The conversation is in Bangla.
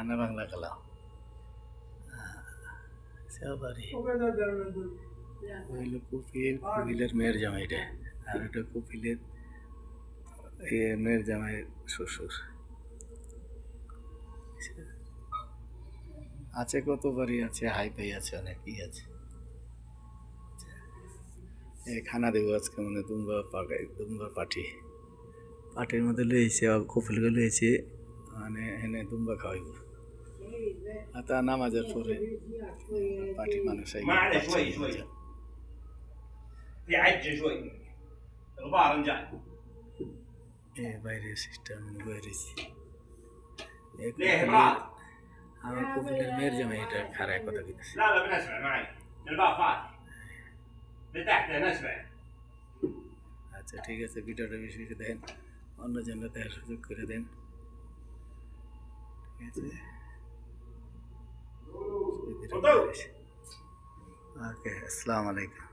না বাংলা কালাম সবারই হইল কপিলের মেয়ের জামাই রে, আর ওটা কপিলের মেয়ের জামাই শ্বশুর। আছে কত বাড়ি আছে, হাই ফাই আছে, অনেকই আছে। এই খানা দেবো আজকে, মানে দুম্বা পাকাই, দুম্বা পাঠি পাটির মধ্যে লইছে, কপিলকে লইছে, মানে এনে দুম্বা খাওয়াইব। আর তা নামাজের পরে পাটি মানুষ معنا شوي شوي في عجة شوي الغبار رجع বাইরের সিস্টেম বাইরেছি। ليه براد আমার কপিলের মেয়ের জামাই এটা খারাপ কথা দিতেছে। لا لا بنسمع معي الباب فاتح لتحت نسمع। আচ্ছা ঠিক আছে, ভিডিওটা বেশি বেশি দেন, অন্য জন্য দেখার সুযোগ করে দেন, ঠিক আছে? ওকে, আসসালামু আলাইকুম।